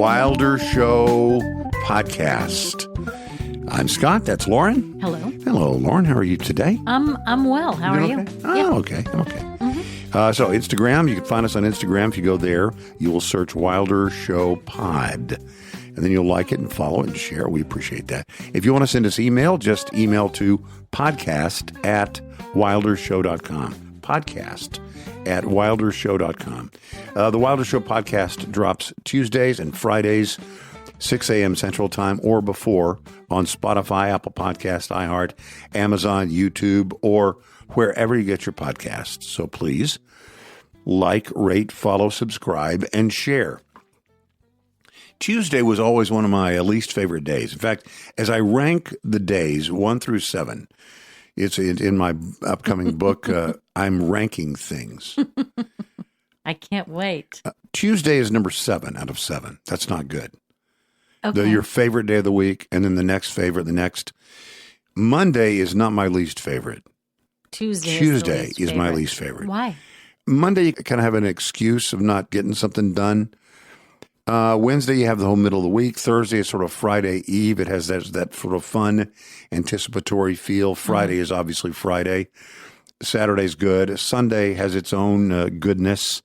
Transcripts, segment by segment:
Wilder Show podcast. I'm Scott. That's Lauren. Hello. Hello, Lauren. How are you today? I'm well. How are you? Okay? Oh, okay. I'm okay. So Instagram, you can find us on Instagram. If you go there, you will search Wilder Show Pod. And then you'll like it and follow it and share. We appreciate that. If you want to send us email, just email to podcast@wildershow.com. Podcast@wildershow.com. The Wilder Show podcast drops Tuesdays and Fridays, 6 a.m. Central Time or before on Spotify, Apple Podcast, iHeart, Amazon, YouTube, or wherever you get your podcasts. So please like, rate, follow, subscribe, and share. Tuesday was always one of my least favorite days. In fact, as I rank the days 1 through 7, it's in my upcoming book, I'm ranking things. I can't wait. Tuesday is number 7 out of 7. That's not good. Okay. Your favorite day of the week, and then the next favorite, the next. Monday is not my least favorite. Tuesday is my least favorite. Why? Monday, you kind of have an excuse of not getting something done. Wednesday, you have the whole middle of the week. Thursday is sort of Friday Eve. It has that sort of fun, anticipatory feel. Friday is obviously Friday. Saturday's good. Sunday has its own goodness.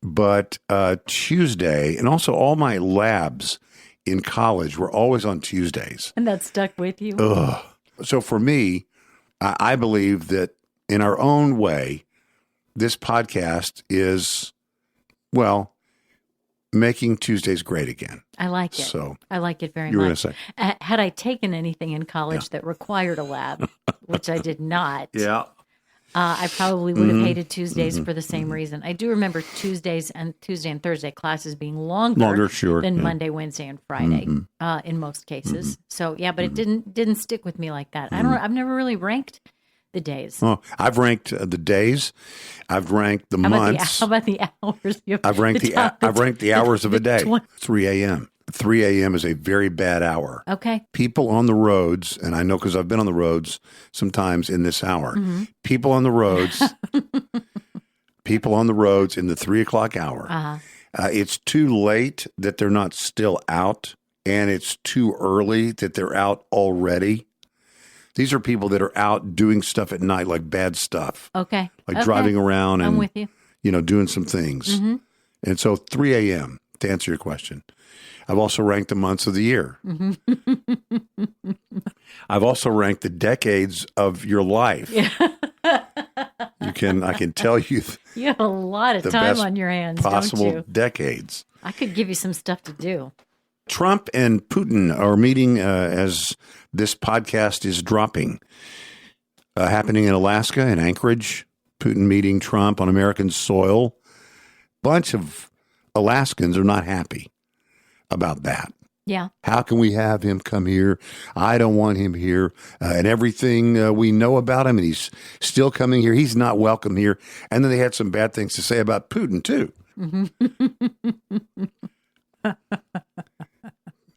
But Tuesday, and also all my labs in college were always on Tuesdays. And that stuck with you? Ugh. So for me, I believe that in our own way, this podcast is, well, making Tuesdays great again. I like it. So I like it very you were much. going to say. Had I taken anything in college that required a lab, which I did not, I probably would have hated Tuesdays for the same reason. I do remember Tuesday and Thursday classes being longer than Monday, Wednesday, and Friday in most cases. So yeah, but it didn't stick with me like that. I've never really ranked the days. Oh, I've ranked the days. I've ranked the months. How about the hours? I've ranked the hours of a day. 3 a.m. 3 a.m. is a very bad hour. Okay. People on the roads, and I know because I've been on the roads sometimes in this hour. People on the roads. People on the roads in the 3 o'clock hour. It's too late that they're not still out, and it's too early that they're out already. These are people that are out doing stuff at night, like bad stuff. Okay. Like driving around and, I'm with you. Doing some things. And so 3 a.m., to answer your question. I've also ranked the months of the year. I've also ranked the decades of your life. I can tell you. You have a lot of time on your hands, possible don't you? Decades. I could give you some stuff to do. Trump and Putin are meeting as this podcast is dropping. Happening in Alaska, in Anchorage. Putin meeting Trump on American soil. Bunch of Alaskans are not happy about that. Yeah. How can we have him come here? I don't want him here. And everything we know about him, and he's still coming here. He's not welcome here. And then they had some bad things to say about Putin, too.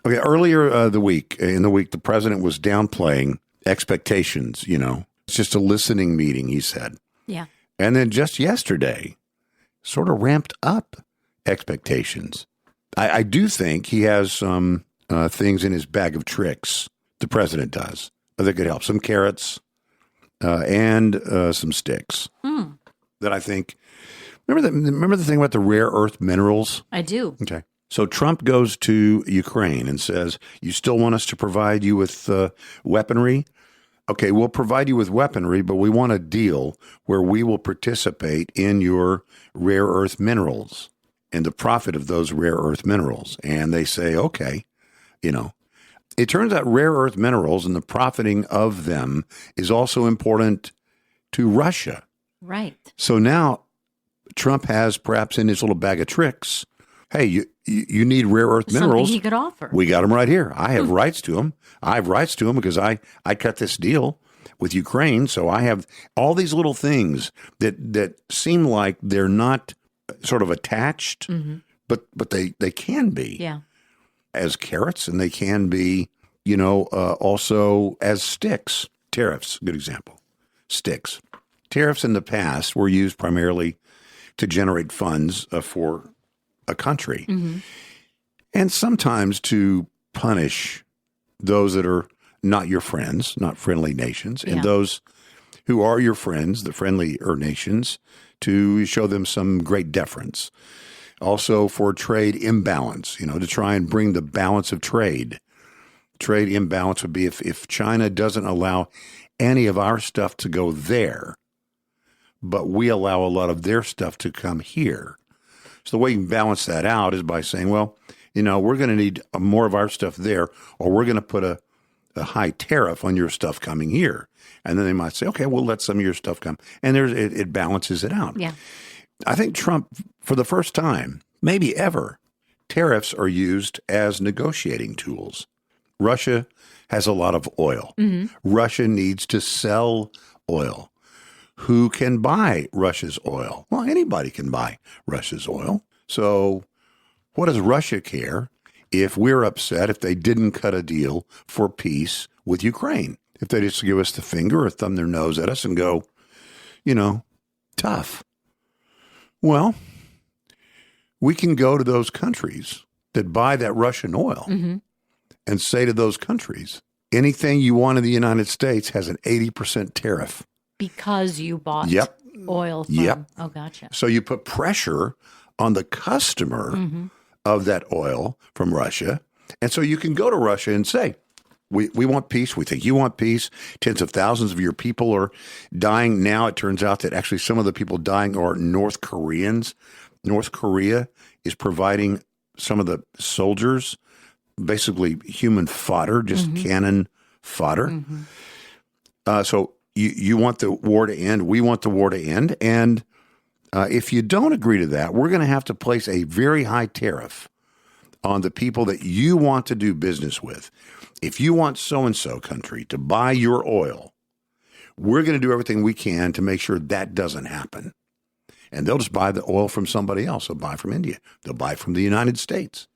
Okay, earlier in the week, the president was downplaying expectations, It's just a listening meeting, he said. Yeah. And then just yesterday, sort of ramped up expectations. I do think he has some things in his bag of tricks, the president does, that could help. Some carrots and some sticks that I think. Remember the thing about the rare earth minerals? I do. Okay. So Trump goes to Ukraine and says, you still want us to provide you with weaponry? Okay, we'll provide you with weaponry, but we want a deal where we will participate in your rare earth minerals and the profit of those rare earth minerals. And they say, okay, It turns out rare earth minerals and the profiting of them is also important to Russia. Right. So now Trump has perhaps in his little bag of tricks, hey, you need rare earth minerals. Something he could offer. We got them right here. I have rights to them. I have rights to them because I cut this deal with Ukraine. So I have all these little things that seem like they're not sort of attached, but they can be as carrots, and they can be, also as sticks. Tariffs, good example. Sticks. Tariffs in the past were used primarily to generate funds for a country. and sometimes to punish those that are not your friends, not friendly nations, and those who are your friends, the friendlier nations, to show them some great deference. Also for trade imbalance, to try and bring the balance of trade. Trade imbalance would be if China doesn't allow any of our stuff to go there, but we allow a lot of their stuff to come here. So the way you can balance that out is by saying, well, we're going to need more of our stuff there, or we're going to put a high tariff on your stuff coming here. And then they might say, okay, we'll let some of your stuff come. And it balances it out. Yeah. I think Trump, for the first time, maybe ever, tariffs are used as negotiating tools. Russia has a lot of oil. Mm-hmm. Russia needs to sell oil. Who can buy Russia's oil? Well, anybody can buy Russia's oil. So what does Russia care if we're upset if they didn't cut a deal for peace with Ukraine? If they just give us the finger or thumb their nose at us and go, tough. Well, we can go to those countries that buy that Russian oil and say to those countries, anything you want in the United States has an 80% tariff. Because you bought oil from... Oh, gotcha. So you put pressure on the customer of that oil from Russia. And so you can go to Russia and say, we want peace. We think you want peace. Tens of thousands of your people are dying now. It turns out that actually some of the people dying are North Koreans. North Korea is providing some of the soldiers, basically human fodder, just cannon fodder. So you want the war to end. We want the war to end. And if you don't agree to that, we're going to have to place a very high tariff on the people that you want to do business with. If you want so-and-so country to buy your oil, we're going to do everything we can to make sure that doesn't happen. And they'll just buy the oil from somebody else. They'll buy from India. They'll buy from the United States.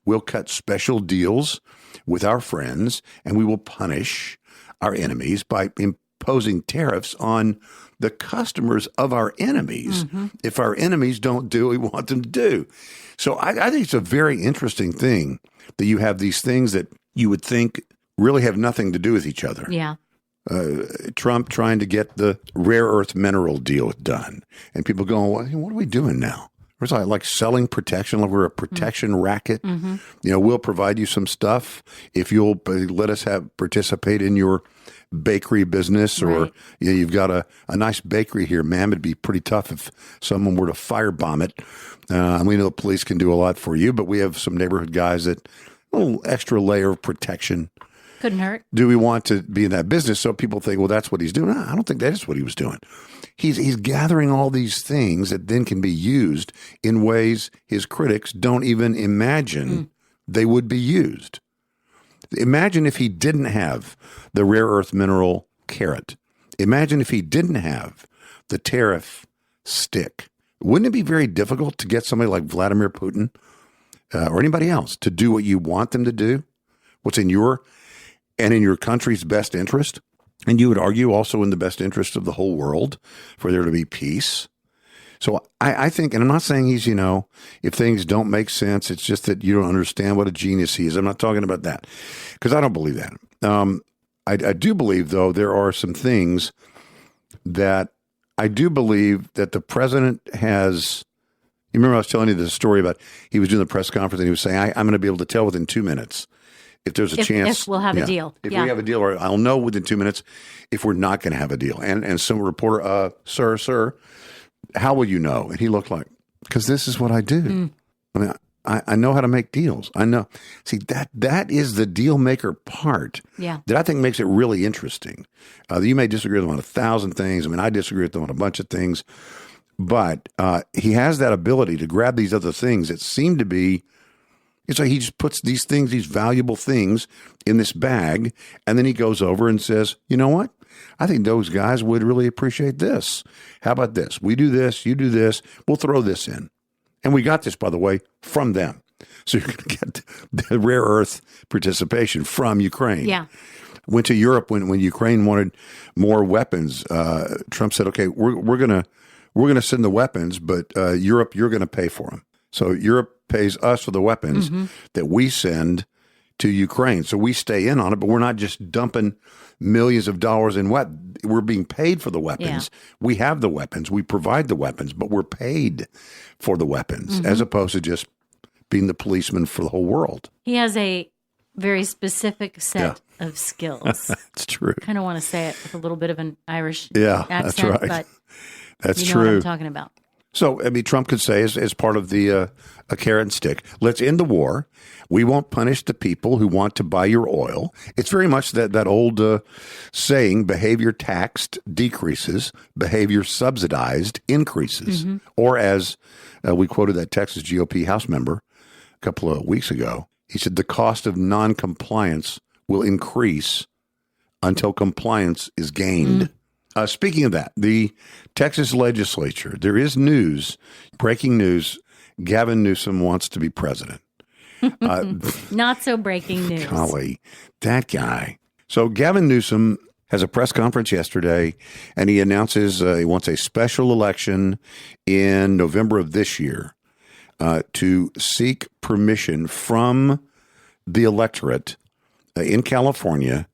We'll cut special deals with our friends, and we will punish our enemies by imposing tariffs on the customers of our enemies if our enemies don't do what we want them to do. So I think it's a very interesting thing that you have these things that you would think really have nothing to do with each other. Yeah. Trump trying to get the rare earth mineral deal done. And people going, what are we doing now? It's like selling protection, like we're a protection racket. We'll provide you some stuff if you'll let us participate in your bakery business, or you've got a nice bakery here, ma'am. It'd be pretty tough if someone were to firebomb it. We know the police can do a lot for you, but we have some neighborhood guys that a little extra layer of protection. Couldn't hurt. Do we want to be in that business? So people think, well, that's what he's doing. I don't think that is what he was doing. He's gathering all these things that then can be used in ways his critics don't even imagine they would be used. Imagine if he didn't have the rare earth mineral carrot. Imagine if he didn't have the tariff stick. Wouldn't it be very difficult to get somebody like Vladimir Putin or anybody else to do what you want them to do? What's in your country's best interest? And you would argue also in the best interest of the whole world for there to be peace. So I think, and I'm not saying he's, if things don't make sense, it's just that you don't understand what a genius he is. I'm not talking about that because I don't believe that. I do believe, though, there are some things that I do believe that the president has. You remember I was telling you the story about he was doing the press conference and he was saying, I'm going to be able to tell within 2 minutes if there's a chance. If we'll have a deal. If we have a deal, or I'll know within 2 minutes if we're not going to have a deal. And some reporter, sir, how will you know? And he looked like, because this is what I do. I mean, I know how to make deals. I know. See, that is the deal maker part that I think makes it really interesting. You may disagree with him on 1,000 things. I mean, I disagree with him on a bunch of things. But he has that ability to grab these other things that seem to be, it's like he just puts these things, these valuable things in this bag, and then he goes over and says, you know what? I think those guys would really appreciate this. How about this? We do this, you do this, we'll throw this in. And we got this, by the way, from them. So you're going to get the rare earth participation from Ukraine. Yeah. Went to Europe when Ukraine wanted more weapons. Trump said, okay, we're going to send the weapons, but Europe, you're going to pay for them. So Europe pays us for the weapons that we send to Ukraine. So we stay in on it, but we're not just dumping millions of dollars in weapons. We're being paid for the weapons. Yeah. We have the weapons. We provide the weapons, but we're paid for the weapons as opposed to just being the policeman for the whole world. He has a very specific set of skills. It's true. I kind of want to say it with a little bit of an Irish accent, that's right. But that's you know true. what I'm talking about. So, I mean, Trump could say as part of the a carrot and stick, let's end the war. We won't punish the people who want to buy your oil. It's very much that old saying, behavior taxed decreases, behavior subsidized increases. Or as we quoted that Texas GOP House member a couple of weeks ago, he said the cost of noncompliance will increase until compliance is gained. Speaking of that, the Texas legislature, there is news, breaking news, Gavin Newsom wants to be president. Not so breaking news. Golly, that guy. So Gavin Newsom has a press conference yesterday, and he announces he wants a special election in November of this year to seek permission from the electorate in California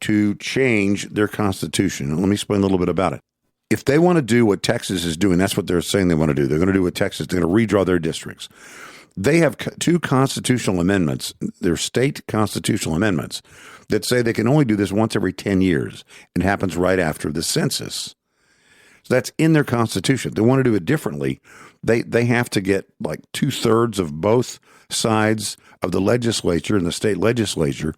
to change their constitution. Let me explain a little bit about it. If they want to do what Texas is doing, that's what they're saying they want to do. They're going to do what Texas, they're going to redraw their districts. They have two constitutional amendments, they're state constitutional amendments, that say they can only do this once every 10 years and happens right after the census. So that's in their constitution. They want to do it differently. They have to get like 2/3 of both sides of the legislature and the state legislature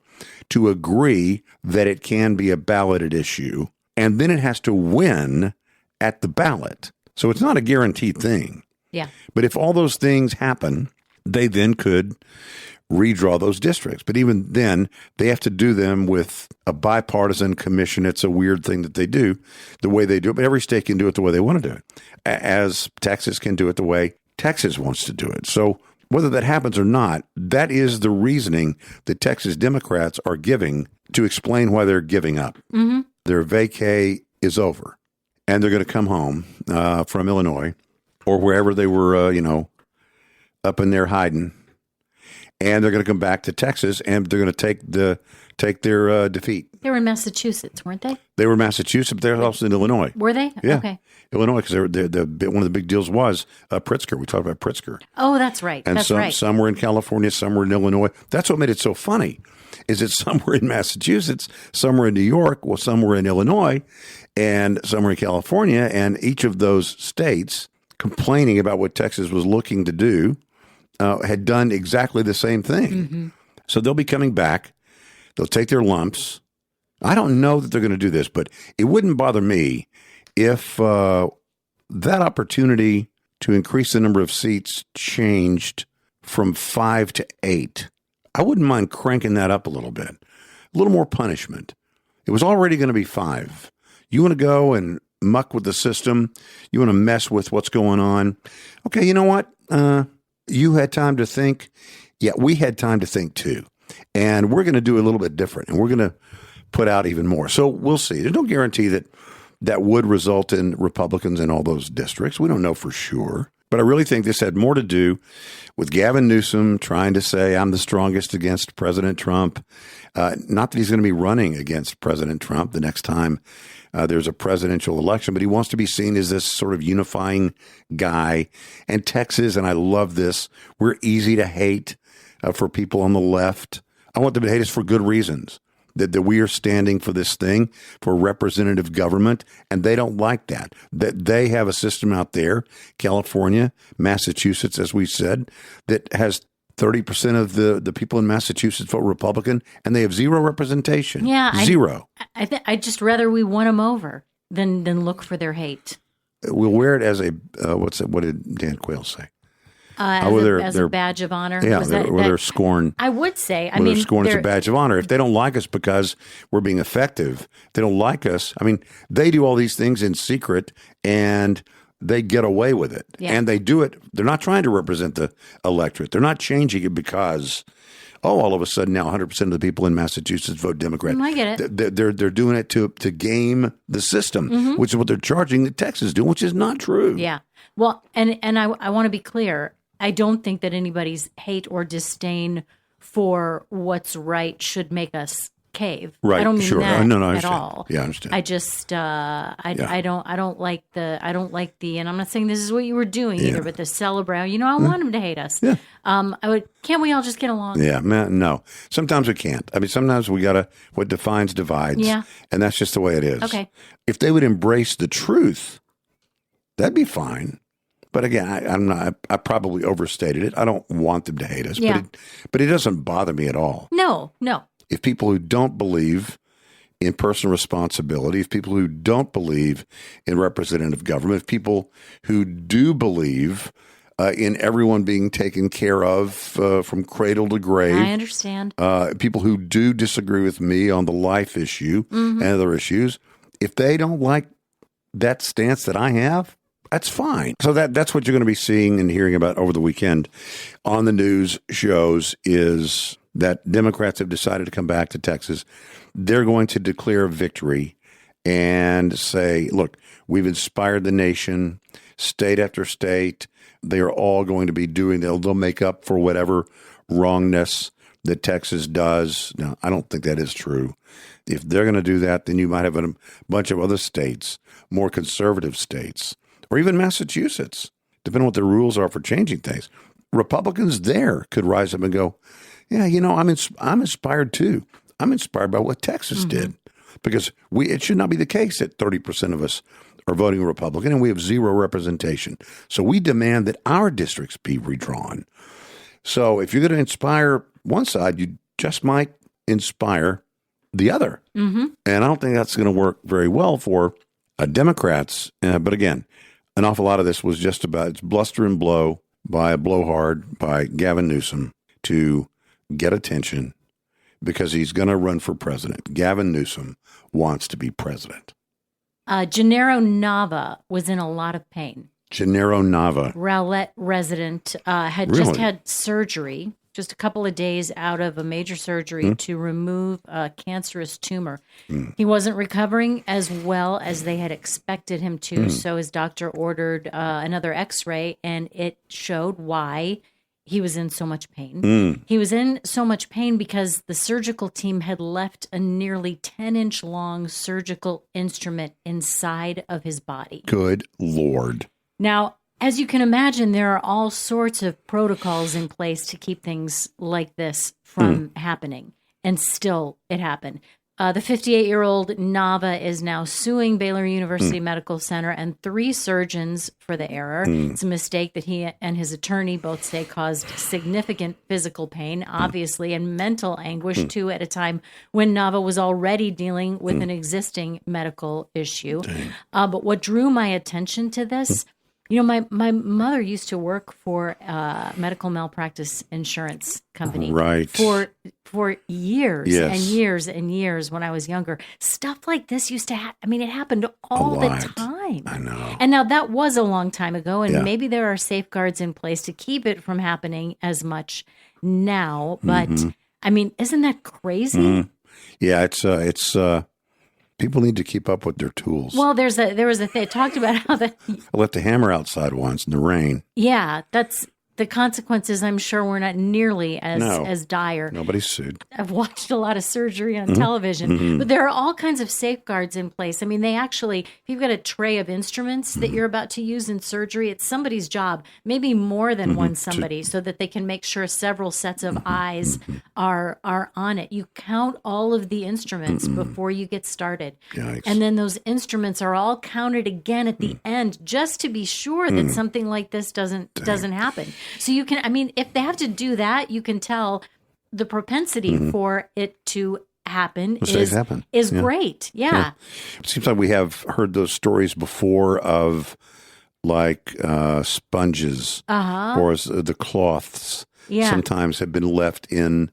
to agree that it can be a balloted issue. And then it has to win at the ballot. So it's not a guaranteed thing. Yeah. But if all those things happen, they then could redraw those districts. But even then, they have to do them with a bipartisan commission. It's a weird thing that they do the way they do it. But every state can do it the way they want to do it, as Texas can do it the way Texas wants to do it. So whether that happens or not, that is the reasoning that Texas Democrats are giving to explain why they're giving up. Their vacay is over, and they're going to come home from Illinois or wherever they were, up in there hiding, and they're going to come back to Texas, and they're going to take their defeat. They were in Massachusetts, weren't they? They were in Massachusetts, but they're also in Illinois. Were they? Yeah. Okay. Illinois, because one of the big deals was Pritzker. We talked about Pritzker. Oh, that's right. And some were in California, some were in Illinois. That's what made it so funny, is that some were in Massachusetts, some were in New York, well, some were in Illinois, and some were in California, and each of those states complaining about what Texas was looking to do had done exactly the same thing. So they'll be coming back. They'll take their lumps. I don't know that they're going to do this, but it wouldn't bother me if that opportunity to increase the number of seats changed from 5 to 8. I wouldn't mind cranking that up a little bit, a little more punishment. It was already going to be 5. You want to go and muck with the system? You want to mess with what's going on? Okay, you know what? You had time to think. Yeah, we had time to think too. And we're going to do a little bit different, and we're going to put out even more. So we'll see. There's no guarantee that would result in Republicans in all those districts. We don't know for sure. But I really think this had more to do with Gavin Newsom trying to say, I'm the strongest against President Trump. Not that he's going to be running against President Trump the next time there's a presidential election, but he wants to be seen as this sort of unifying guy. And Texas, and I love this, we're easy to hate for people on the left. I want them to hate us for good reasons. That we are standing for this thing, for representative government, and they don't like that. That they have a system out there, California, Massachusetts, as we said, that has 30% of the people in Massachusetts vote Republican, and they have zero representation. Yeah, zero. I'd just rather we won them over than look for their hate. We'll wear it as a what did Dan Quayle say? As a badge of honor. Yeah, they're scorn. I would say. Their scorn is a badge of honor. If they don't like us because we're being effective, they don't like us. I mean, they do all these things in secret, and they get away with it. Yeah. And they do it. They're not trying to represent the electorate. They're not changing it because, all of a sudden now 100% of the people in Massachusetts vote Democrat. I get it. They're doing it to game the system, which is what they're charging the Texas doing, which is not true. Yeah. Well, and I want to be clear. I don't think that anybody's hate or disdain for what's right should make us cave. Right. I don't mean that No, I at all. Yeah, I understand. I just I don't like the and I'm not saying this is what you were doing either, but the celebrate. I want them to hate us. Yeah. Can't we all just get along? Yeah, man, no. Sometimes we can't. I mean, sometimes we gotta. What defines divides. Yeah. And that's just the way it is. Okay. If they would embrace the truth, that'd be fine. But again, I'm not. I probably overstated it. I don't want them to hate us. Yeah. But it doesn't bother me at all. No. If people who don't believe in personal responsibility, if people who don't believe in representative government, if people who do believe in everyone being taken care of from cradle to grave. I understand. People who do disagree with me on the life issue and other issues, if they don't like that stance that I have, that's fine. So that's what you're going to be seeing and hearing about over the weekend on the news shows is that Democrats have decided to come back to Texas. They're going to declare victory and say, look, we've inspired the nation, state after state. They are all going to be doing, they'll make up for whatever wrongness that Texas does. Now, I don't think that is true. If they're going to do that, then you might have a bunch of other states, more conservative states, or even Massachusetts, depending on what the rules are for changing things. Republicans there could rise up and go, yeah, I'm inspired too. I'm inspired by what Texas did, because it should not be the case that 30% of us are voting Republican and we have zero representation. So we demand that our districts be redrawn. So if you're going to inspire one side, you just might inspire the other. And I don't think that's going to work very well for Democrats. But again, an awful lot of this was just about it's bluster and blow by a blowhard by Gavin Newsom to get attention because he's going to run for president. Gavin Newsom wants to be president. Gennaro Nava was in a lot of pain. Gennaro Nava. Rowlett resident had just had surgery, just a couple of days out of a major surgery to remove a cancerous tumor. He wasn't recovering as well as they had expected him to, so his doctor ordered another x-ray, and it showed why he was in so much pain. He was in so much pain because the surgical team had left a nearly 10-inch long surgical instrument inside of his body. Good Lord. Now, as you can imagine, there are all sorts of protocols in place to keep things like this from happening. And still, it happened. The 58-year-old Nava is now suing Baylor University Medical Center and 3 surgeons for the error. It's a mistake that he and his attorney both say caused significant physical pain, obviously, and mental anguish, too, at a time when Nava was already dealing with an existing medical issue. But what drew my attention to this, my mother used to work for a medical malpractice insurance company for years and years and years when I was younger. Stuff like this used to happen. It happened all the time. I know. And now that was a long time ago, and maybe there are safeguards in place to keep it from happening as much now. But, isn't that crazy? Yeah, it's people need to keep up with their tools. Well, there was a thing. It talked about how I left the hammer outside once in the rain. Yeah, that's the consequences. I'm sure were not nearly as dire. Nobody's sued. I've watched a lot of surgery on television, but there are all kinds of safeguards in place. They actually, if you've got a tray of instruments that you're about to use in surgery, it's somebody's job, maybe more than one somebody, so that they can make sure several sets of eyes are on it. You count all of the instruments before you get started. Yikes. And then those instruments are all counted again at the end, just to be sure that something like this doesn't happen. So you can, if they have to do that, you can tell the propensity for it to happen is great. Yeah. It seems like we have heard those stories before of like sponges or the cloths sometimes have been left in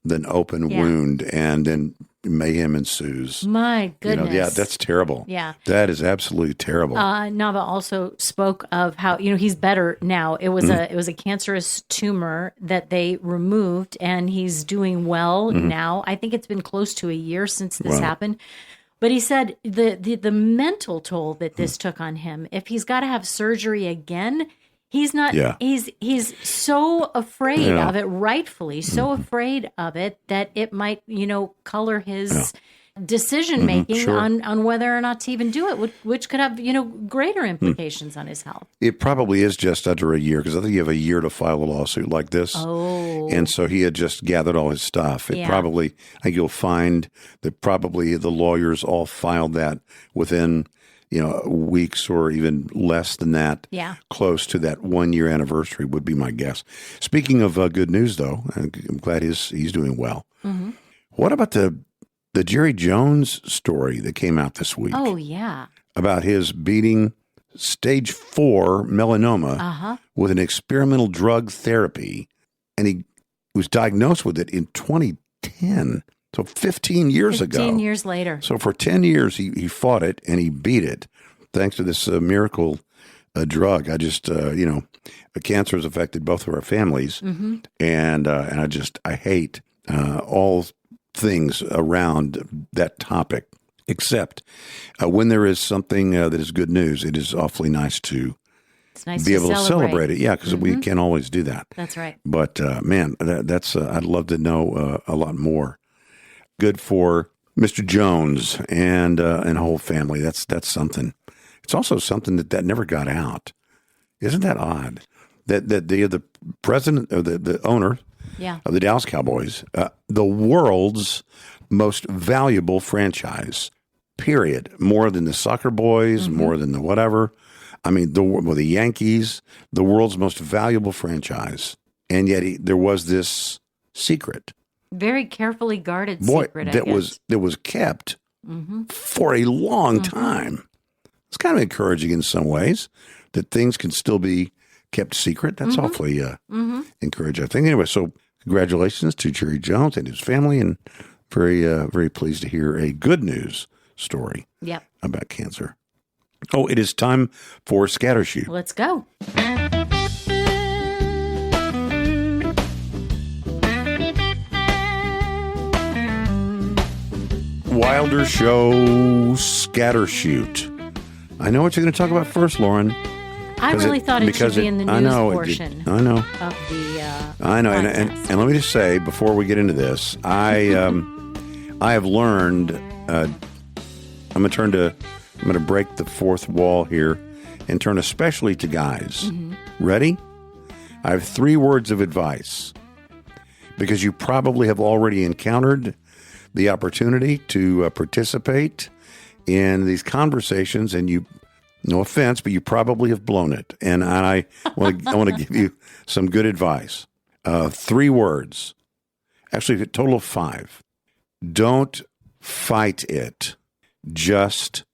an open wound and then mayhem ensues. My goodness. That's terrible. Yeah. That is absolutely terrible. Nava also spoke of how, he's better now. It was a cancerous tumor that they removed, and he's doing well now. I think it's been close to a year since this happened. But he said the mental toll that this took on him, if he's got to have surgery again, He's not. Yeah. He's so afraid of it, rightfully so afraid of it that it might, color his decision making on whether or not to even do it, which could have greater implications on his health. It probably is just under a year, because I think you have a year to file a lawsuit like this. Oh, and so he had just gathered all his stuff. I think you'll find that probably the lawyers all filed that within weeks or even less than that. Yeah. Close to that 1 year anniversary would be my guess. Speaking of good news, though, I'm glad he's doing well. Mm-hmm. What about the Jerry Jones story that came out this week? Oh, yeah. About his beating stage 4 melanoma with an experimental drug therapy. And he was diagnosed with it in 2010. So 15 years ago. 15 years later. So for 10 years, he fought it and he beat it thanks to this miracle drug. I just, cancer has affected both of our families. Mm-hmm. And I hate all things around that topic, except when there is something that is good news, it is awfully nice to be able to celebrate it. Yeah, because we can't always do that. That's right. But man, that's I'd love to know a lot more. Good for Mr. Jones and whole family. That's something. It's also something that never got out. Isn't that odd? That the president or the owner of the Dallas Cowboys, the world's most valuable franchise, period. More than the soccer boys, more than the whatever. I mean, the Yankees, the world's most valuable franchise. And yet there was this secret. Very carefully guarded secret, that was kept for a long time. It's kind of encouraging in some ways that things can still be kept secret. That's awfully encouraging, I think. Anyway, so congratulations to Jerry Jones and his family, and very, very pleased to hear a good news story about cancer. Oh, it is time for Scattershoot. Let's go. Wilder Show Scattershoot. I know what you're going to talk about first, Lauren. I really thought it should be in the news portion. I know. Of the I know. And let me just say, before we get into this, I have learned, I'm going to break the fourth wall here and turn especially to guys. Ready? I have 3 words of advice, because you probably have already encountered the opportunity to participate in these conversations, and you, no offense, but you probably have blown it. And I want to give you some good advice. 3 words, actually a total of 5. Don't fight it. Just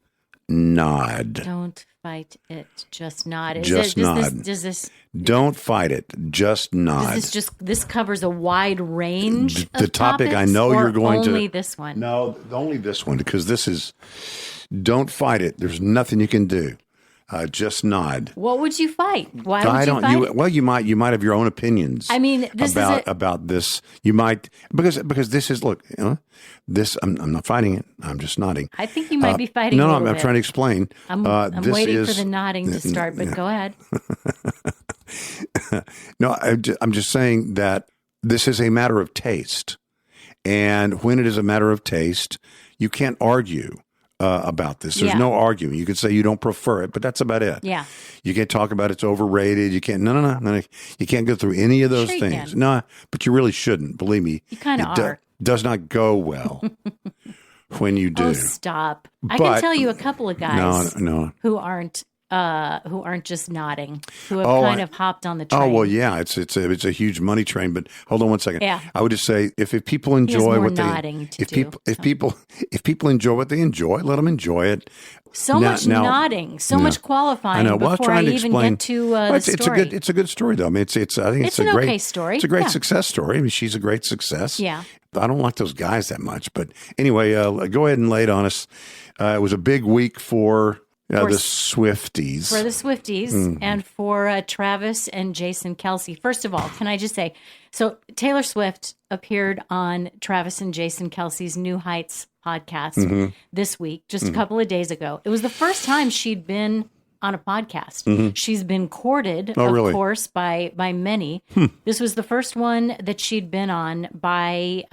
nod. Don't fight it. Just nod. Nod. Does this? Don't fight it. Just nod. This covers a wide range of the topic topics, I know you're going to. Only this one. No, only this one, because this is. Don't fight it. There's nothing you can do. Just nod. What would you fight? Why would you fight? Well, you might have your own opinions. I mean, about this. You might, because this is, look, this. I'm not fighting it. I'm just nodding. I think you might be fighting. No, I'm trying to explain. I'm waiting for the nodding to start, but go ahead. No, I'm just saying that this is a matter of taste, and when it is a matter of taste, you can't argue about this. There's no argument. You could say you don't prefer it, but that's about it. Yeah. You can't talk about it's overrated. You can't. No. You can't go through any of those things. No, but you really shouldn't. Believe me. You kind of are. Does not go well when you do. Oh, stop! I can tell you a couple of guys who aren't just nodding, who have kind of hopped on the train. Oh well, yeah, it's a huge money train. But hold on one second. Yeah. I would just say if people enjoy what if people enjoy what they enjoy, let them enjoy it. Much nodding, much qualifying. I know. Well, before I even get to the story. It's a good story though. I mean, I think it's a great okay story. It's a great success story. I mean, she's a great success. Yeah. I don't like those guys that much, but anyway, go ahead and lay it on us. It was a big week for the Swifties. For the Swifties and for Travis and Jason Kelce. First of all, can I just say, so Taylor Swift appeared on Travis and Jason Kelce's New Heights podcast this week, just a couple of days ago. It was the first time she'd been on a podcast. She's been courted, really? course, by many. This was the first one that she'd been on by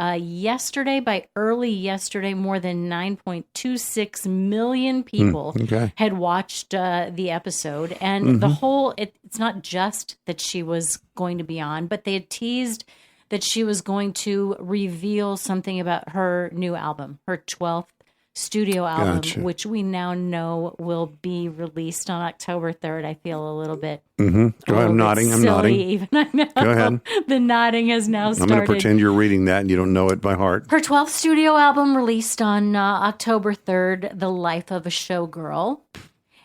early yesterday, more than 9.26 million people had watched the episode. And the whole, it's not just that she was going to be on, but they had teased that she was going to reveal something about her new album, her 12th studio album, which we now know will be released on October 3rd. I feel a little bit Go ahead. I'm nodding. I'm nodding. Even I know. Go ahead. The nodding has now started. I'm going to pretend you're reading that and you don't know it by heart. Her 12th studio album released on October 3rd, The Life of a Showgirl.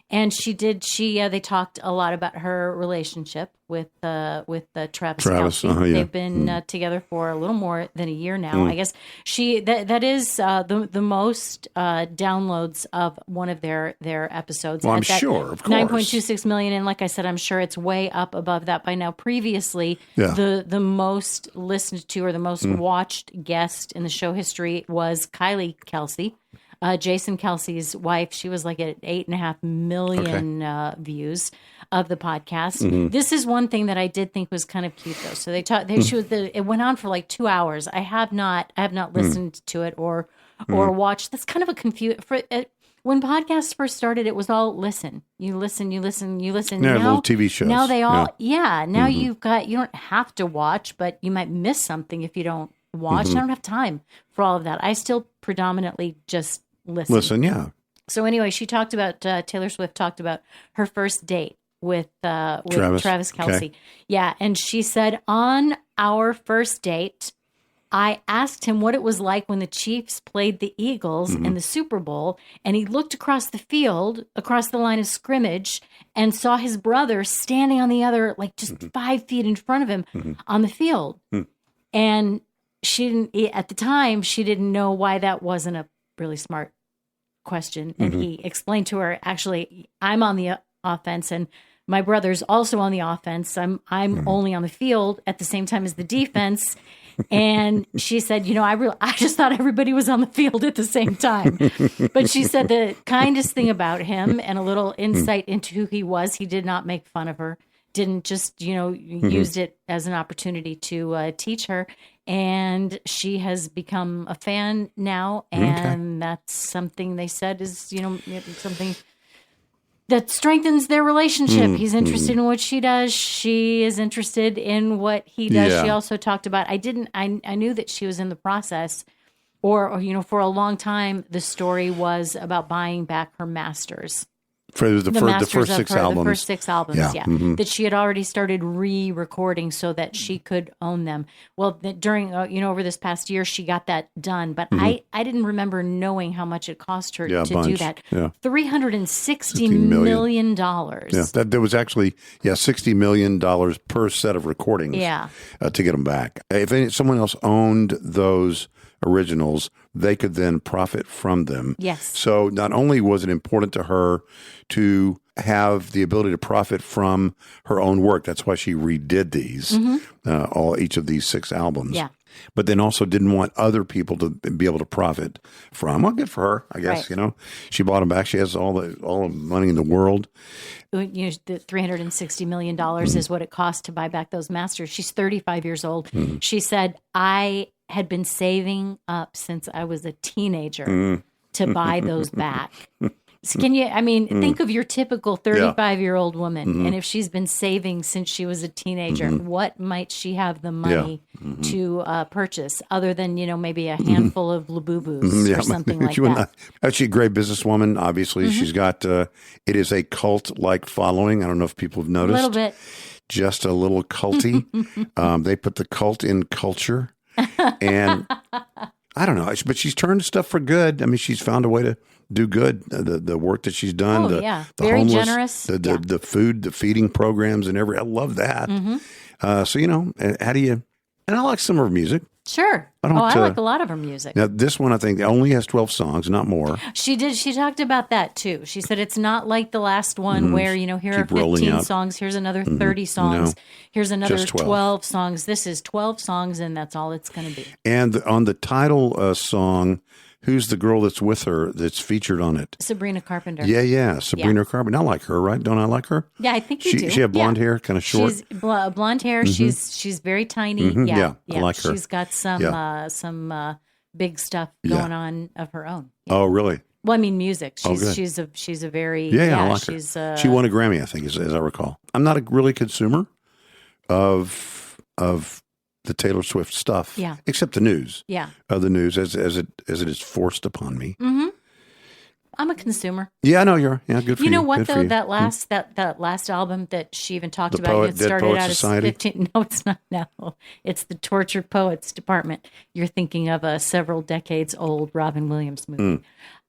And they talked a lot about her relationship with Travis Kelce. They've been together for a little more than a year now. I guess that is the most downloads of one of their episodes. Well, I'm sure, of course. 9.26 million, and like I said, I'm sure it's way up above that by now. Previously, the most listened to or the most watched guest in the show history was Kylie Kelce. Jason Kelce's wife, she was like at 8.5 million views of the podcast. This is one thing that I did think was kind of cute, though. So it went on for like 2 hours. I have not listened to it or watched. That's kind of a when podcasts first started, it was all listen. You listen. Yeah, now, little TV shows. Now they all, now you don't have to watch, but you might miss something if you don't watch. I don't have time for all of that. I still predominantly just listen. Yeah. So anyway, she talked about Taylor Swift talked about her first date with Travis Kelce. Okay. Yeah, and she said, on our first date, I asked him what it was like when the Chiefs played the Eagles in the Super Bowl, and he looked across the field, across the line of scrimmage, and saw his brother standing on the other, like just 5 feet in front of him on the field. And she didn't, at the time, she didn't know why that wasn't a really smart question. And he explained to her, actually, I'm on the offense and my brother's also on the offense. I'm only on the field at the same time as the defense. And she said, I just thought everybody was on the field at the same time. But she said the kindest thing about him and a little insight into who he was, he did not make fun of her. Didn't just, used it as an opportunity to teach her. And she has become a fan now. And that's something they said is, something that strengthens their relationship. He's interested in what she does. She is interested in what he does. She also talked about, I knew that she was in the process or for a long time, the story was about buying back her masters. For the first 6 albums. The first 6 albums, that she had already started re-recording so that she could own them. Well, during, over this past year, she got that done. But I didn't remember knowing how much it cost her to do that. Yeah. $360 million. Yeah, there was actually, $60 million per set of recordings to get them back. If someone else owned those originals, they could then profit from them. Yes. So not only was it important to her to have the ability to profit from her own work, that's why she redid these, each of these 6 albums. Yeah. But then also didn't want other people to be able to profit from. Well, good for her, I guess. Right. She bought them back. She has all the money in the world. The $360 million is what it cost to buy back those masters. She's 35 years old. She said, I had been saving up since I was a teenager to buy those back. So can you, think of your typical 35-year-old woman, and if she's been saving since she was a teenager, what might she have the money to purchase other than, maybe a handful of Labubus or something like that? She's a great businesswoman, obviously. She's got, it is a cult-like following. I don't know if people have noticed. A little bit. Just a little culty. They put the cult in culture. And I don't know, but she's turned stuff for good. She's found a way to do good. The work that she's done, the very homeless, generous, the food, the feeding programs, and I love that. So how do you? And I like some of her music. Sure. I like a lot of her music. Now, this one, I think, only has 12 songs, not more. She did. She talked about that, too. She said it's not like the last one where, here are 15 songs, here's another 30 songs, here's another 12 songs. This is 12 songs, and that's all it's going to be. And on the title song, Who's the girl that's with her that's featured on it? Sabrina Carpenter. Yeah. Sabrina Carpenter. I like her, right? Don't I like her? Yeah, I think you do. She have blonde hair, kind of short. She's blonde hair. She's very tiny. Yeah, I like her. She's got some big stuff going on of her own. Yeah. Oh, really? Well, I mean, music. She's a very I like her. She won a Grammy, I think, as I recall. I'm not a really consumer of the Taylor Swift stuff, except the news. Yeah, the news as it is forced upon me. Mm-hmm. I'm a consumer. Yeah, I know you're. Yeah, good for you. You know what though? That last that last album that she even talked about, it started out as 15. No, it's not. No, it's the Tortured Poets Department. You're thinking of a several decades old Robin Williams movie.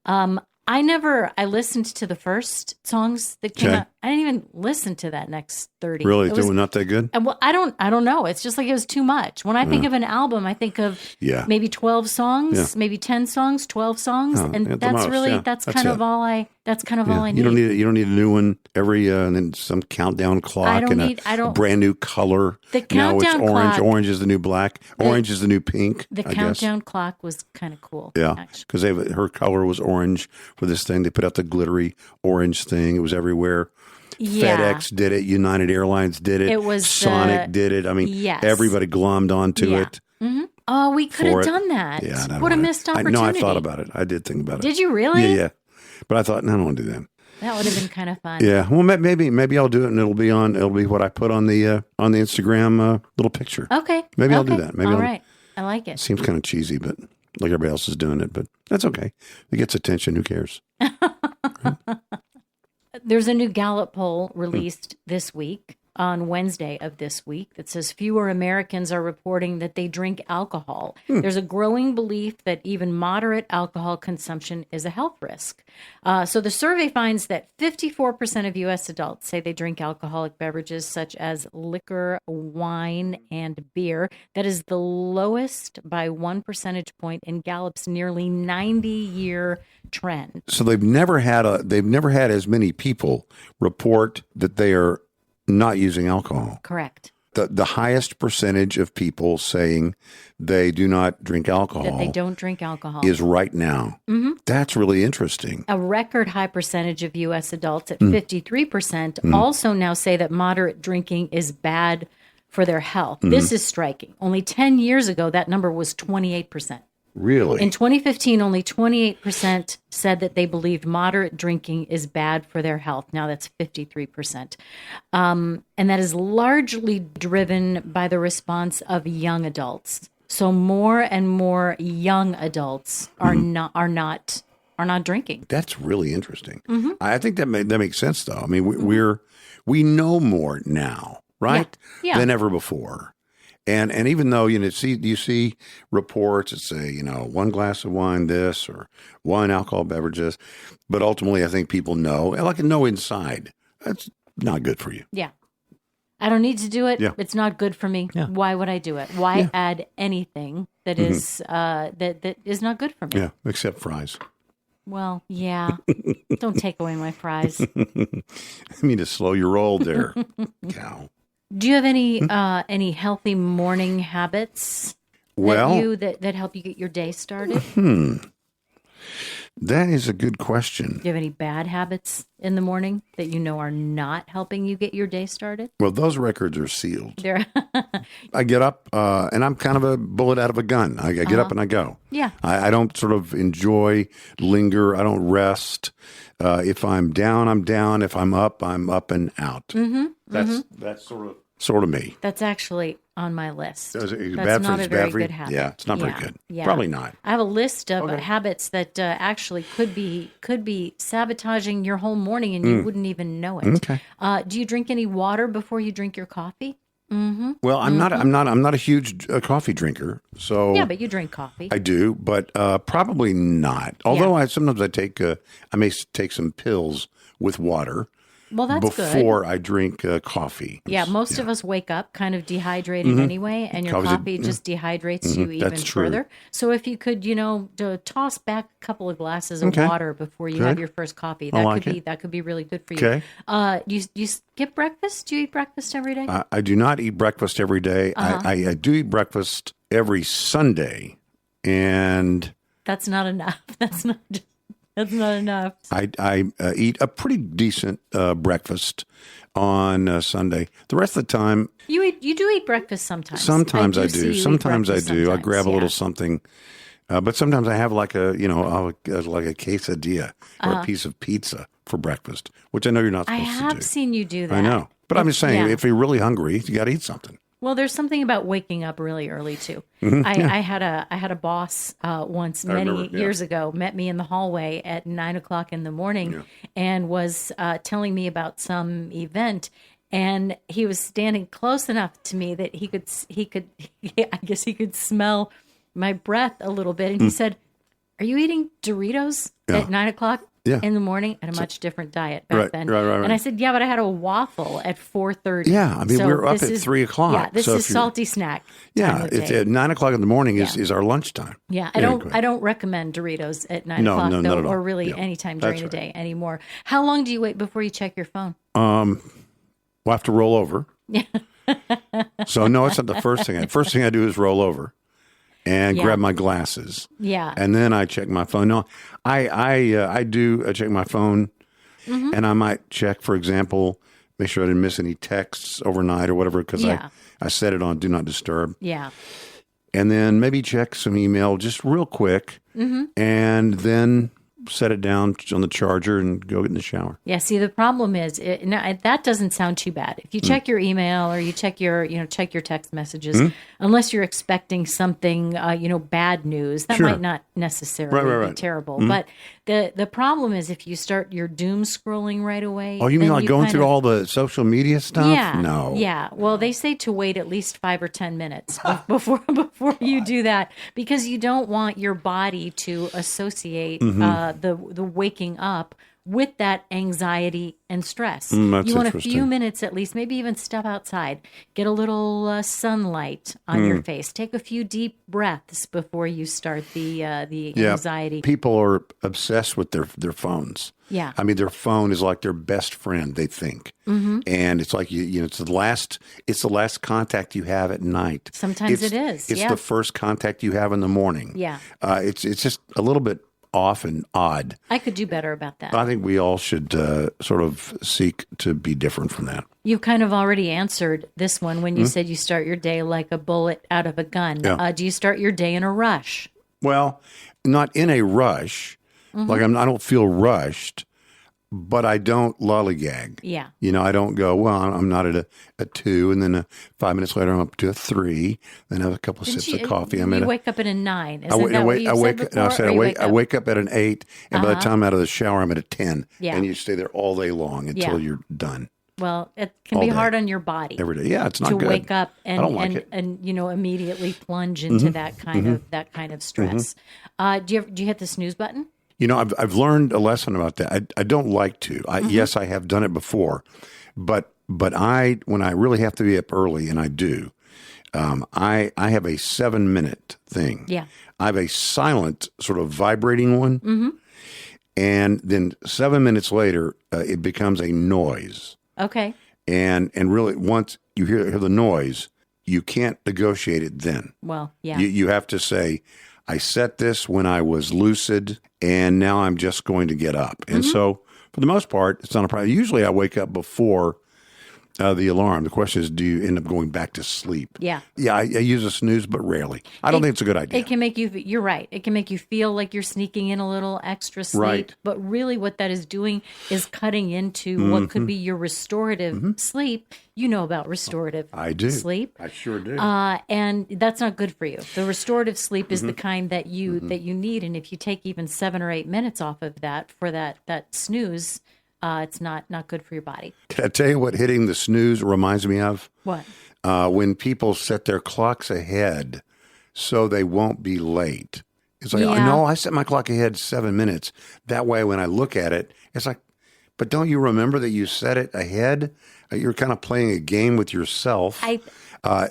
I listened to the first songs that came out. I didn't even listen to that next 30. Really? They were not that good? Well, I don't know. It's just like it was too much. When I think of an album, I think of maybe 12 songs, maybe 10 songs, 12 songs. And that's really, that's kind of all I need. You don't need a new one every, and then some countdown clock a brand new color. The countdown now it's orange. Clock, orange is the new black. Orange is the new pink. The countdown clock was kind of cool. Yeah. Because her color was orange for this thing. They put out the glittery orange thing. It was everywhere. Yeah. FedEx did it. United Airlines did it. It was Sonic did it. I mean, everybody glommed onto it. Mm-hmm. Oh, we could have done that. Yeah, what a missed opportunity. I thought about it. I did think about it. Did you really? Yeah. But I thought, no, I don't want to do that. That would have been kind of fun. Yeah. Well, maybe I'll do it, and it'll be what I put on the Instagram little picture. Okay. Maybe I'll do that. Maybe all right. I like it. Seems kind of cheesy, but like everybody else is doing it. But that's okay. It gets attention. Who cares? Right? There's a new Gallup poll released this week, on Wednesday of this week, that says fewer Americans are reporting that they drink alcohol. There's a growing belief that even moderate alcohol consumption is a health risk. So the survey finds that 54% of U.S. adults say they drink alcoholic beverages such as liquor, wine, and beer. That is the lowest by 1 percentage point in Gallup's nearly 90-year trend. So they've never had as many people report that they are not using alcohol. Correct. The highest percentage of people saying they do not drink alcohol, that they don't drink alcohol, is right now. Mm-hmm. That's really interesting. A record high percentage of U.S. adults at 53% also now say that moderate drinking is bad for their health. This is striking. Only 10 years ago, that number was 28%. Really? In 2015, only 28% said that they believed moderate drinking is bad for their health. Now that's 53%. And that is largely driven by the response of young adults. So more and more young adults are not drinking. That's really interesting. Mm-hmm. I think that makes sense, though. I mean, we know more now, right? Yeah. Than ever before. And even though, you see reports that say, one glass of wine this or one alcohol beverages, but ultimately I think people know, like know inside, that's not good for you. Yeah. I don't need to do it. Yeah. It's not good for me. Yeah. Why would I do it? Why add anything that is that is not good for me? Yeah, except fries. Well, yeah. Don't take away my fries. I mean to slow your roll there, cow. Do you have any healthy morning habits that help you get your day started? That is a good question. Do you have any bad habits in the morning that you know are not helping you get your day started? Well, those records are sealed. I get up, and I'm kind of a bullet out of a gun. I get up and I go. Yeah. I don't sort of linger. I don't rest. If I'm down, I'm down. If I'm up and out. Mm-hmm. That's sort of me. That's actually on my list. That's not a very good habit. Yeah, it's not very good. Yeah. Probably not. I have a list of habits that actually could be sabotaging your whole morning, and you wouldn't even know it. Okay. Do you drink any water before you drink your coffee? Mm-hmm. Well, I'm not a huge coffee drinker. So yeah, but you drink coffee. I do, but probably not. Although sometimes I may take some pills with water. Well, that's before good. I drink coffee. Yeah, most of us wake up kind of dehydrated anyway, and your coffee just dehydrates you even further. So if you could, toss back a couple of glasses of water before you have your first coffee, that could be really good for you. Okay. You skip breakfast? Do you eat breakfast every day? I do not eat breakfast every day. I do eat breakfast every Sunday, and That's not enough. That's not enough. I eat a pretty decent breakfast on Sunday. The rest of the time, you do eat breakfast sometimes. Sometimes I do. Sometimes I do. I grab a little yeah. something, but sometimes I have like a quesadilla or a piece of pizza for breakfast, which I know you're not supposed to do. I have seen you do that. I know, but I'm just saying, if you're really hungry, you got to eat something. Well, there's something about waking up really early too. I had a boss once many years ago met me in the hallway at 9:00 in the morning and was telling me about some event. And he was standing close enough to me that he could I guess he could smell my breath a little bit. And he said, "Are you eating Doritos at 9:00 in the morning?" At a much different diet back then. Right. And I said, "Yeah, but I had a waffle at 4:30." Yeah, I mean, we were up at 3:00. Yeah, this is salty snack. Yeah, it's at 9:00 in the morning is our lunchtime. Yeah, I don't recommend Doritos at 9:00 though, or really any time during the day anymore. How long do you wait before you check your phone? We'll have to roll over. Yeah. So no, it's not the first thing. First thing I do is roll over and grab my glasses. Yeah. And then I check my phone. No, I do check my phone, and I might check, for example, make sure I didn't miss any texts overnight or whatever, because I set it on Do Not Disturb. Yeah. And then maybe check some email just real quick, and then set it down on the charger and go get in the shower. Yeah. See, the problem is that doesn't sound too bad. If you check your email or you check your text messages, unless you're expecting something, bad news, that might not necessarily be terrible. But the problem is if you start your doom scrolling right away. Oh, you mean like going through all the social media stuff? Yeah. No. Yeah. Well, they say to wait at least 5 or 10 minutes before you do that, because you don't want your body to associate the waking up with that anxiety and stress. You want a few minutes at least, maybe even step outside, get a little sunlight on your face, take a few deep breaths before you start the anxiety. People are obsessed with their phones. Yeah. I mean, their phone is like their best friend, they think. And it's like, it's the last contact you have at night. Sometimes it is. It's the first contact you have in the morning. Yeah. It's just a little bit off and odd. I could do better about that. I think we all should sort of seek to be different from that. You kind of already answered this one when you said you start your day like a bullet out of a gun. Yeah. Do you start your day in a rush? Well, not in a rush. Like I don't feel rushed, but I don't lollygag. Yeah. I don't go, well, I'm not at a 2, and then 5 minutes later I'm up to a 3, then have a couple of sips of coffee. You wake up at a 9. Isn't that what you said before? I wake up at an 8, and by the time I'm out of the shower, I'm at a 10. Yeah. And you stay there all day long until you're done. Well, it can be hard on your body every day. Yeah, it's not to good. wake up and I don't like it. and immediately plunge into that kind of stress. Do you hit the snooze button? I've learned a lesson about that. I don't like to. Yes, I have done it before, but when I really have to be up early, and I do, I have a 7-minute thing. Yeah, I have a silent sort of vibrating one, and then 7 minutes later, it becomes a noise. Okay, and really, once you hear the noise, you can't negotiate it then. Well, yeah, you have to say, I set this when I was lucid, and now I'm just going to get up. And so, for the most part, it's not a problem. Usually I wake up before the alarm. The question is, do you end up going back to sleep? Yeah. Yeah, I use a snooze, but rarely. I don't think it's a good idea. It can make you're right. It can make you feel like you're sneaking in a little extra sleep. Right. But really what that is doing is cutting into what could be your restorative sleep. You know about restorative sleep. I sure do. And that's not good for you. The restorative sleep is the kind that you need. And if you take even 7 or 8 minutes off of that for that snooze, it's not good for your body. Can I tell you what hitting the snooze reminds me of? What? When people set their clocks ahead so they won't be late. It's like, I set my clock ahead 7 minutes. That way when I look at it, it's like, but don't you remember that you set it ahead? You're kind of playing a game with yourself.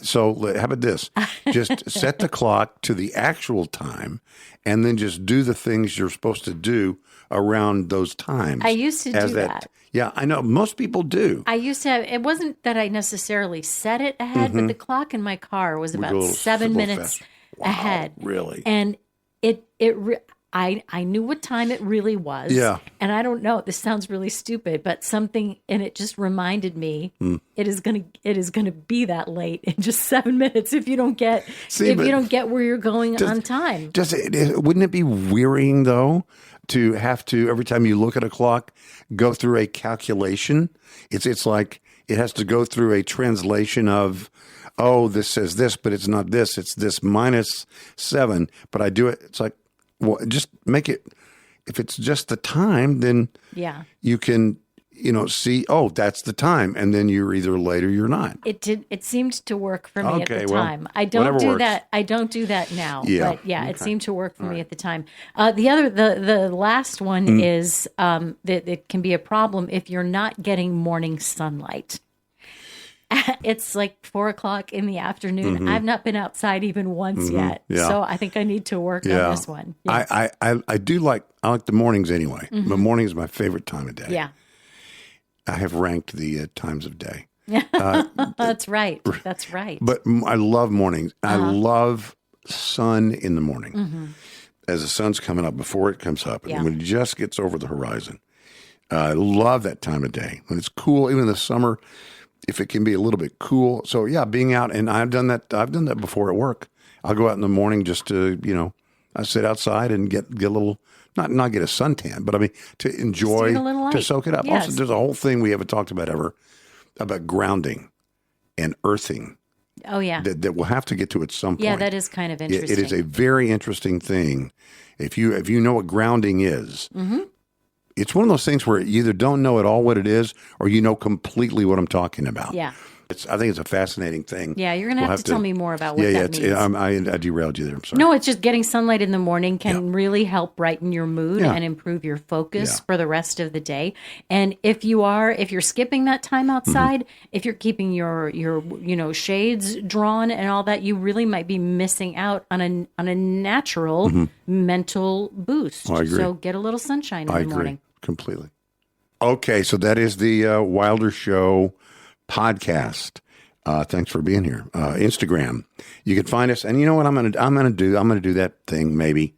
So how about this? Just set the clock to the actual time and then just do the things you're supposed to do around those times. I used to do that. Yeah, I know. Most people do. I used to have, it wasn't that I necessarily set it ahead, but the clock in my car was about 7 minutes ahead. Really? And I knew what time it really was. Yeah. And I don't know, this sounds really stupid, but something in it just reminded me it is gonna be that late in just 7 minutes if you don't get where you're going on time. Wouldn't it be wearying though to have to, every time you look at a clock, go through a calculation? It's like it has to go through a translation of, oh, this says this, but it's not this. It's this -7, but I do it. It's like, well, just make it, if it's just the time, then you can, see, oh, that's the time. And then you're either late or you're not. It seemed to work for me at the well, time. I don't do works. that. I don't do that now. Yeah. But it seemed to work for me at the time. The last one is that it can be a problem if you're not getting morning sunlight. It's like 4:00 in the afternoon. I've not been outside even once yet. Yeah. So I think I need to work on this one. Yeah. I like the mornings anyway. But morning is my favorite time of day. Yeah. I have ranked the times of day. That's right. That's right. But I love mornings. I love sun in the morning. As the sun's coming up, before it comes up, and when it just gets over the horizon. I love that time of day. When it's cool, even in the summer, if it can be a little bit cool. So being out, and I've done that before at work. I'll go out in the morning just to, I sit outside and get a little, not get a suntan, but I mean, to enjoy, to soak it up. Yes. Also, there's a whole thing we haven't talked about ever about grounding and earthing. Oh, yeah. That we'll have to get to at some point. Yeah, that is kind of interesting. It is a very interesting thing. If you know what grounding is, it's one of those things where you either don't know at all what it is or you know completely what I'm talking about. Yeah. I think it's a fascinating thing. Yeah, you're going to have to tell me more about what that means. I derailed you there. I'm sorry. No, it's just getting sunlight in the morning can really help brighten your mood and improve your focus for the rest of the day. And if you're skipping that time outside, if you're keeping your shades drawn and all that, you really might be missing out on a natural mental boost. I agree. So get a little sunshine in the morning. Completely. Okay, so that is the Wilder Show podcast. Thanks for being here. Instagram, you can find us, and you know what I'm gonna do that thing maybe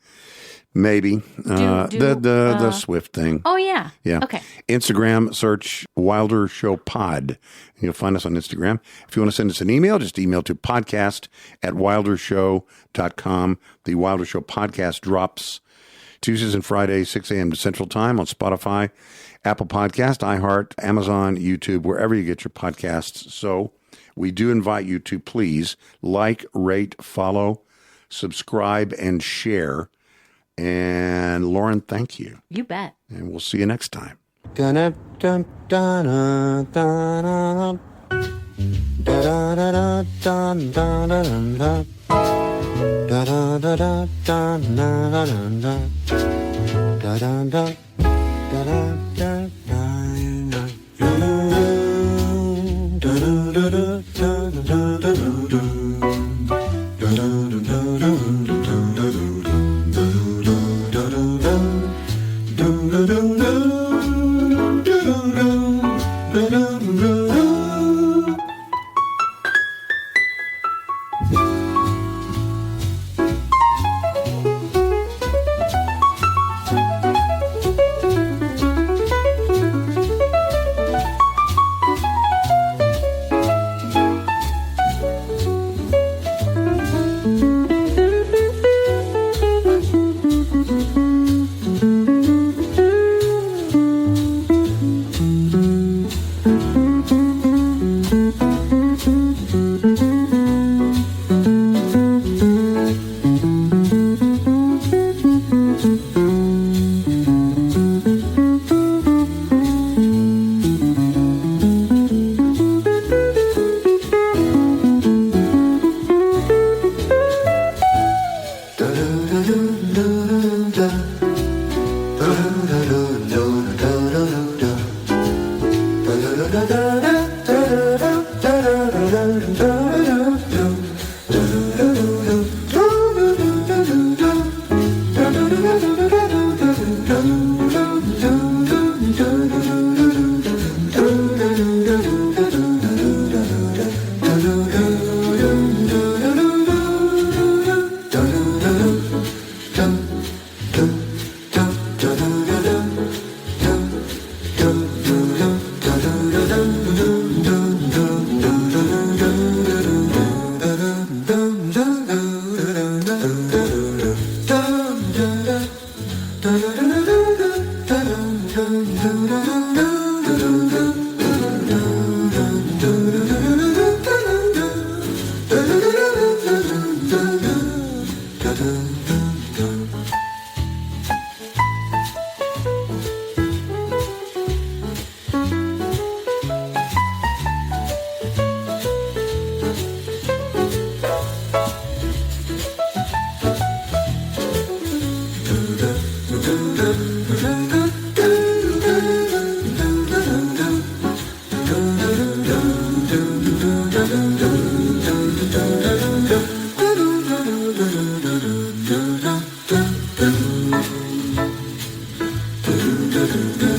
the Swift thing. Oh yeah. Okay. Instagram, search Wilder Show Pod. You'll find us on Instagram. If you want to send us an email, just email to podcast@wildershow.com. The Wilder Show podcast drops Tuesdays and Fridays, 6 a.m. to Central Time on Spotify, Apple Podcast, iHeart, Amazon, YouTube, wherever you get your podcasts. So we do invite you to please like, rate, follow, subscribe, and share. And Lauren, thank you. You bet. And we'll see you next time. Dum do do do